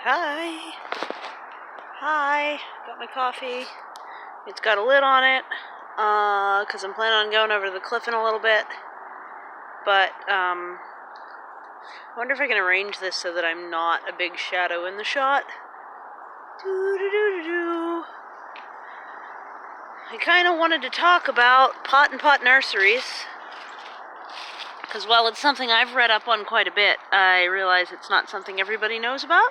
Hi. Hi. Got my coffee. It's got a lid on it, because I'm planning on going over to the cliff in a little bit. But, I wonder if I can arrange this so that I'm not a big shadow in the shot. Doo-doo-doo-doo-doo. I kind of wanted to talk about pot and pot nurseries, because while it's something I've read up on quite a bit, I realize it's not something everybody knows about.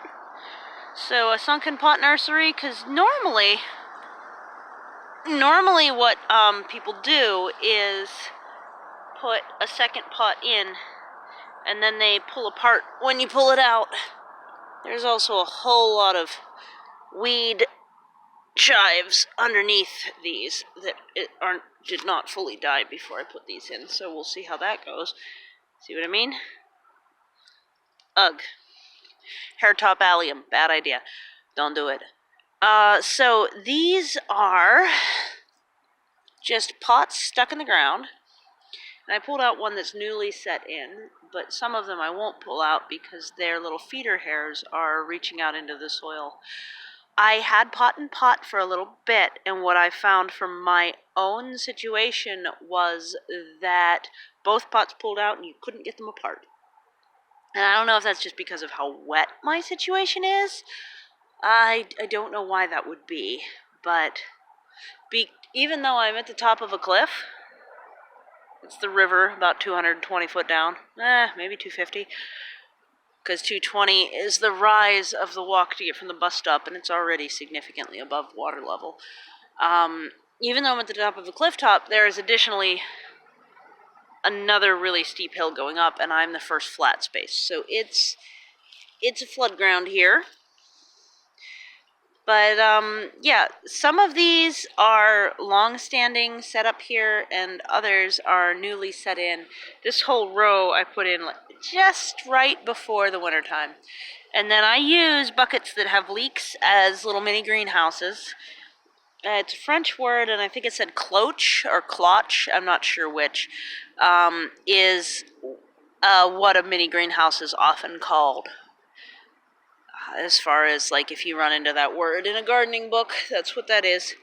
So a sunken pot nursery, because normally what people do is put a second pot in, and then they pull apart when you pull it out. There's also a whole lot of weed chives underneath these that did not fully die before I put these in, so we'll see how that goes. See what I mean? Ugh. Hairtop allium, bad idea. Don't do it. So these are just pots stuck in the ground. And I pulled out one that's newly set in, but some of them I won't pull out because their little feeder hairs are reaching out into the soil. I had pot and pot for a little bit, and what I found from my own situation was that both pots pulled out and you couldn't get them apart. And I don't know if that's just because of how wet my situation is. I don't know why that would be, but even though I'm at the top of a cliff, it's the river, about 220 foot down, maybe 250, because 220 is the rise of the walk to get from the bus stop, and it's already significantly above water level. Even though I'm at the top of the cliff top, there is additionally another really steep hill going up, and I'm the first flat space, so it's a flood ground here. But, yeah, some of these are long-standing set up here, and others are newly set in. This whole row I put in just right before the wintertime. And then I use buckets that have leeks as little mini greenhouses. It's a French word, and I think it said cloche or cloche, I'm not sure which, is what a mini greenhouse is often called. As far as, like, if you run into that word in a gardening book, that's what that is.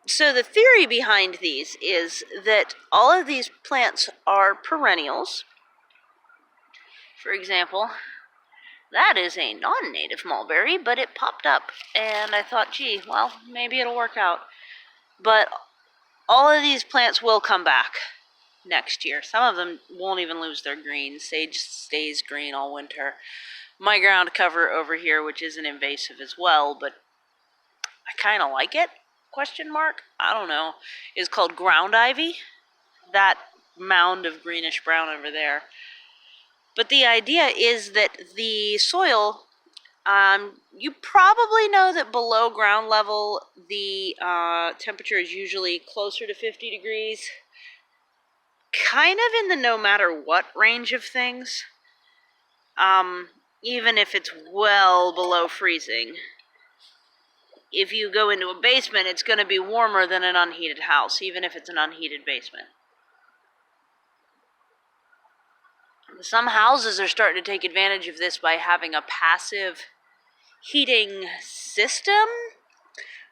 So the theory behind these is that all of these plants are perennials. For example, that is a non-native mulberry, but it popped up, and I thought, gee, well, maybe it'll work out. But all of these plants will come back next year. Some of them won't even lose their green. Sage stays green all winter. My ground cover over here, which isn't invasive as well, but I kind of like it, question mark, I don't know, is called ground ivy, that mound of greenish brown over there. But the idea is that the soil, you probably know that below ground level, the temperature is usually closer to 50 degrees, kind of in the no matter what range of things. Even if it's well below freezing. If you go into a basement, it's going to be warmer than an unheated house, even if it's an unheated basement. Some houses are starting to take advantage of this by having a passive heating system,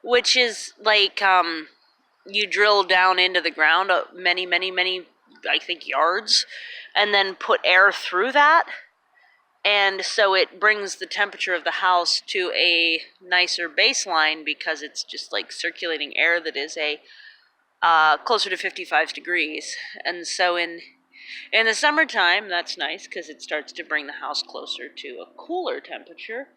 which is like you drill down into the ground many, I think, yards, and then put air through that. And so it brings the temperature of the house to a nicer baseline because it's just like circulating air that is closer to 55 degrees. And so in the summertime, that's nice because it starts to bring the house closer to a cooler temperature.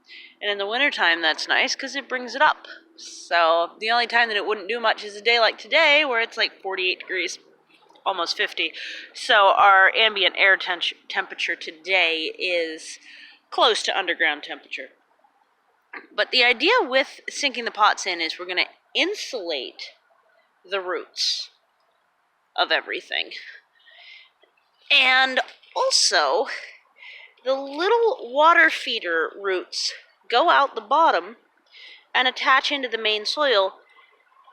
And in the wintertime, that's nice because it brings it up. So the only time that it wouldn't do much is a day like today where it's like 48 degrees. Almost 50. So our ambient air temperature today is close to underground temperature. But the idea with sinking the pots in is we're going to insulate the roots of everything. And also, the little water feeder roots go out the bottom and attach into the main soil.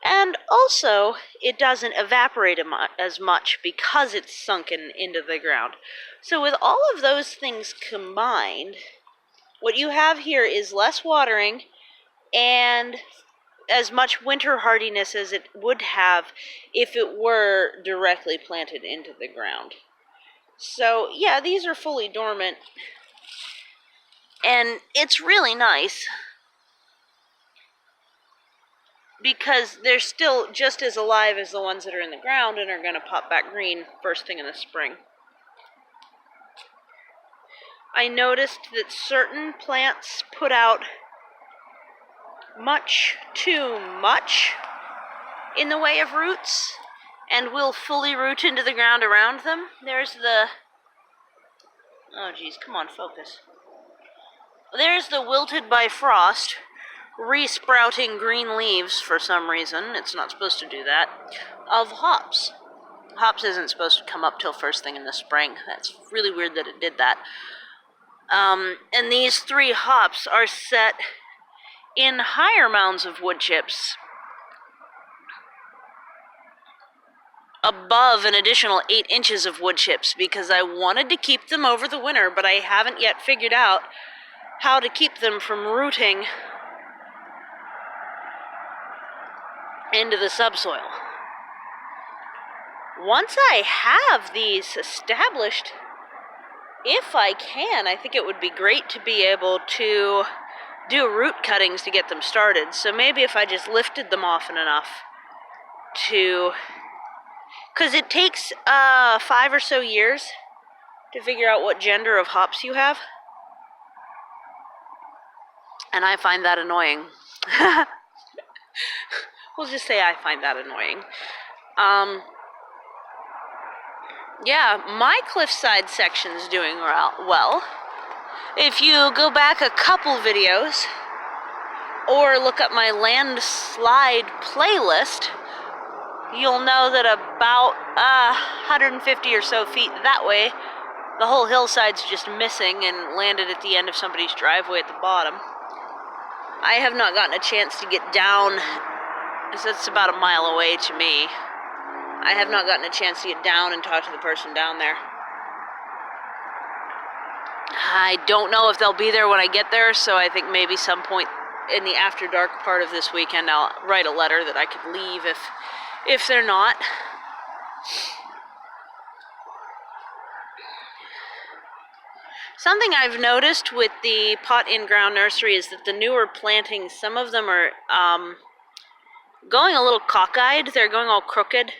And also, it doesn't evaporate as much because it's sunken into the ground. So with all of those things combined, what you have here is less watering and as much winter hardiness as it would have if it were directly planted into the ground. So yeah, these are fully dormant, and it's really nice because they're still just as alive as the ones that are in the ground and are going to pop back green first thing in the spring. I noticed that certain plants put out much too much in the way of roots and will fully root into the ground around them. There's the... oh geez, come on, focus. There's the wilted by frost, re-sprouting green leaves for some reason. It's not supposed to do that. Of hops. Hops isn't supposed to come up till first thing in the spring. That's really weird that it did that. And these 3 hops are set in higher mounds of wood chips above an additional 8 inches of wood chips because I wanted to keep them over the winter, but I haven't yet figured out how to keep them from rooting into the subsoil. Once I have these established, if I can, I think it would be great to be able to do root cuttings to get them started. So maybe if I just lifted them often enough to... because it takes 5 or so years to figure out what gender of hops you have. And I find that annoying. We'll just say I find that annoying. Yeah, my cliffside section's doing well. If you go back a couple videos, or look up my landslide playlist, you'll know that about 150 or so feet that way, the whole hillside's just missing and landed at the end of somebody's driveway at the bottom. I have not gotten a chance to get down, because that's about a mile away to me. I have not gotten a chance to get down and talk to the person down there. I don't know if they'll be there when I get there, so I think maybe some point in the after dark part of this weekend I'll write a letter that I could leave if they're not. Something I've noticed with the pot in-ground nursery is that the newer plantings, some of them are going a little cockeyed. They're going all crooked.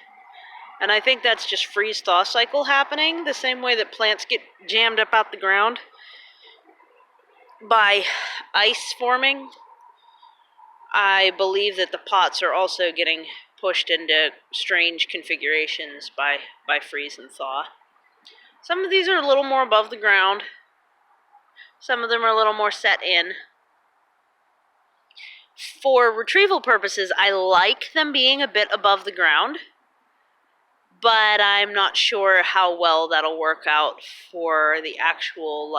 And I think that's just freeze-thaw cycle happening, the same way that plants get jammed up out the ground by ice forming. I believe that the pots are also getting pushed into strange configurations by freeze and thaw. Some of these are a little more above the ground. Some of them are a little more set in. For retrieval purposes, I like them being a bit above the ground, but I'm not sure how well that'll work out for the actual,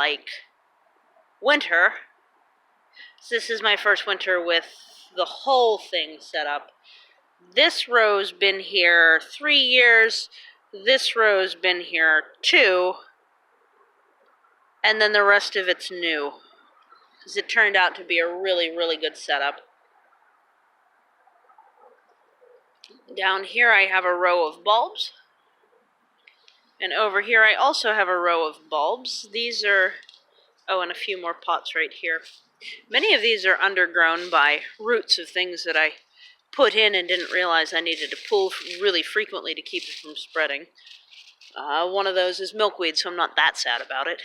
winter. So this is my first winter with the whole thing set up. This row's been here 3 years, this row's been here 2, and then the rest of it's new, because it turned out to be a really, really good setup. Down here I have a row of bulbs, and over here I also have a row of bulbs. These are, and a few more pots right here. Many of these are undergrown by roots of things that I put in and didn't realize I needed to pull really frequently to keep it from spreading. One of those is milkweed, so I'm not that sad about it.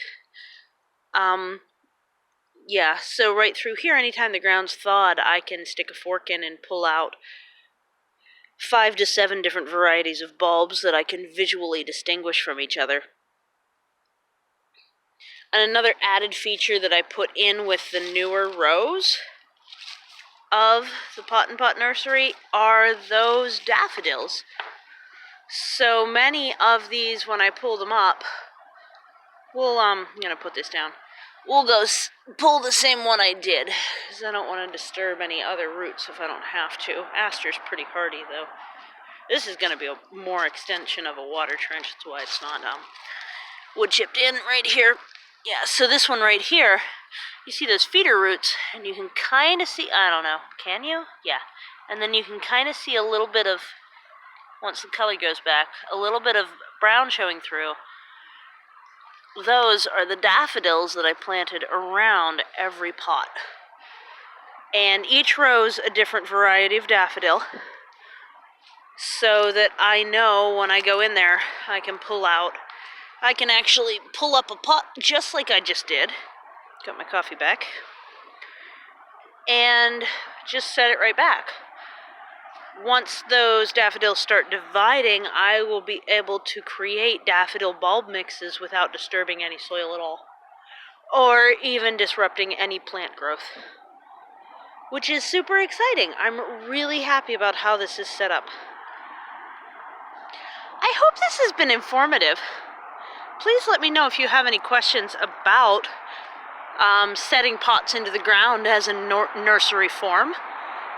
Yeah, so right through here, anytime the ground's thawed, I can stick a fork in and pull out 5 to 7 different varieties of bulbs that I can visually distinguish from each other. And another added feature that I put in with the newer rows of the Pot and Pot Nursery are those daffodils. So many of these, when I pull them up, I'm going to put this down. We'll go pull the same one I did, because I don't want to disturb any other roots if I don't have to. Aster's pretty hardy, though. This is going to be a more extension of a water trench, that's why it's not wood chipped in right here. Yeah, so this one right here, you see those feeder roots, and you can kind of see, I don't know, can you? Yeah. And then you can kind of see a little bit of, once the color goes back, a little bit of brown showing through. Those are the daffodils that I planted around every pot. And each row's a different variety of daffodil, so that I know when I go in there, I can actually pull up a pot just like I just did. Got my coffee back. And just set it right back. Once those daffodils start dividing, I will be able to create daffodil bulb mixes without disturbing any soil at all, or even disrupting any plant growth, which is super exciting. I'm really happy about how this is set up. I hope this has been informative. Please let me know if you have any questions about setting pots into the ground as a nursery form.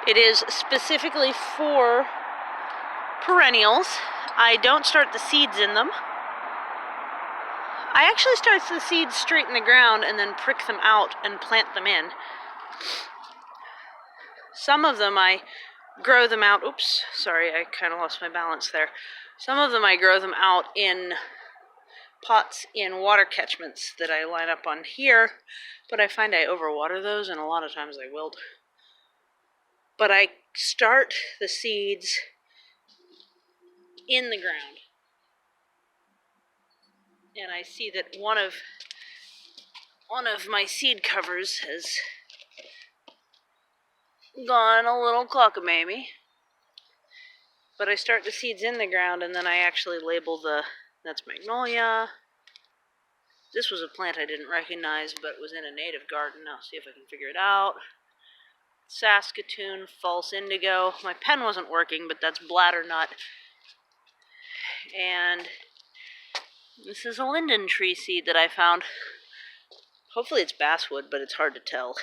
It is specifically for perennials. I don't start the seeds in them. I actually start the seeds straight in the ground and then prick them out and plant them in. Some of them I grow them out. Oops, sorry, I kind of lost my balance there. Some of them I grow them out in pots in water catchments that I line up on here, but I find I overwater those and a lot of times they wilt. But I start the seeds in the ground. And I see that one of my seed covers has gone a little cockamamie. But I start the seeds in the ground and then I actually label that's Magnolia. This was a plant I didn't recognize but was in a native garden. I'll see if I can figure it out. Saskatoon, false indigo. My pen wasn't working, but that's bladdernut. And this is a linden tree seed that I found. Hopefully it's basswood, but it's hard to tell.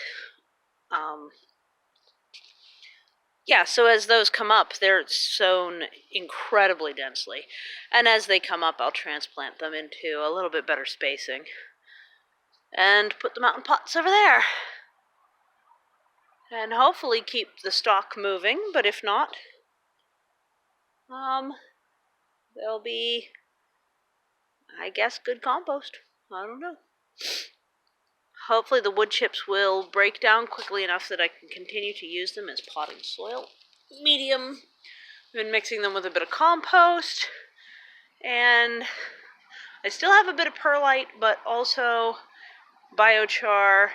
Yeah, so as those come up, they're sown incredibly densely. And as they come up, I'll transplant them into a little bit better spacing. And put them out in pots over there. And hopefully keep the stalk moving, but if not, they'll be, I guess, good compost. I don't know. Hopefully the wood chips will break down quickly enough that I can continue to use them as potting soil medium. I've been mixing them with a bit of compost, and I still have a bit of perlite, but also biochar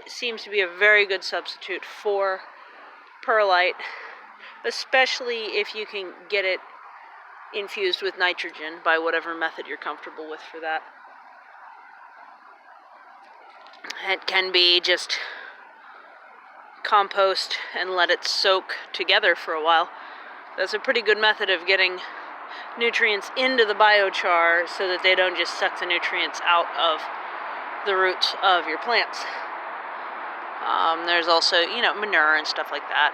seems to be a very good substitute for perlite, especially if you can get it infused with nitrogen by whatever method you're comfortable with for that. It can be just compost and let it soak together for a while. That's a pretty good method of getting nutrients into the biochar so that they don't just suck the nutrients out of the roots of your plants. There's also, manure and stuff like that.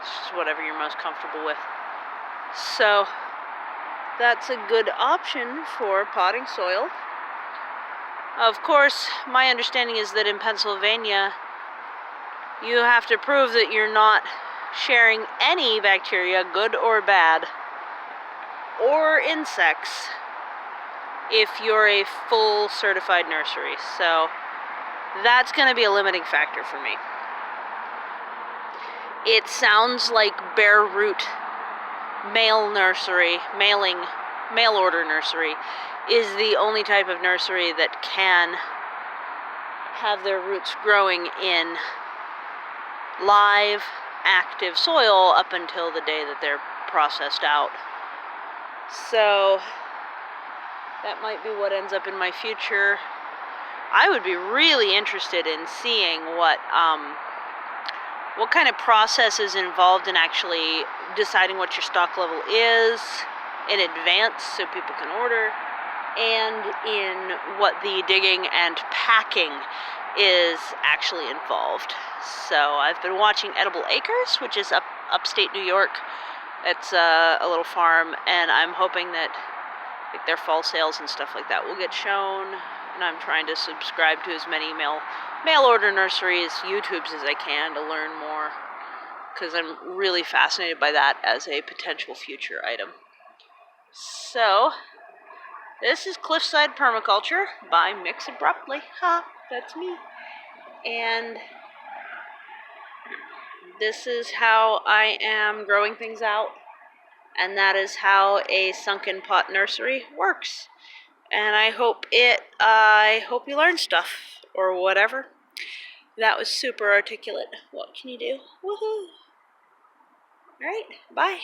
It's just whatever you're most comfortable with. So that's a good option for potting soil. Of course, my understanding is that in Pennsylvania, you have to prove that you're not sharing any bacteria, good or bad, or insects, if you're a full certified nursery. So that's going to be a limiting factor for me. It sounds like bare root mail order nursery is the only type of nursery that can have their roots growing in live, active soil up until the day that they're processed out. So that might be what ends up in my future. I would be really interested in seeing what kind of process is involved in actually deciding what your stock level is in advance so people can order, and in what the digging and packing is actually involved. So I've been watching Edible Acres, which is upstate New York. It's a little farm, and I'm hoping that their fall sales and stuff like that will get shown. and I'm trying to subscribe to as many mail order nurseries, YouTubes as I can to learn more, because I'm really fascinated by that as a potential future item. So, this is Cliffside Permaculture by Mix Abruptly. Ha, that's me. And this is how I am growing things out. And that is how a sunken pot nursery works. And I hope you learned stuff or whatever. That was super articulate. What can you do? Woohoo! Alright, bye.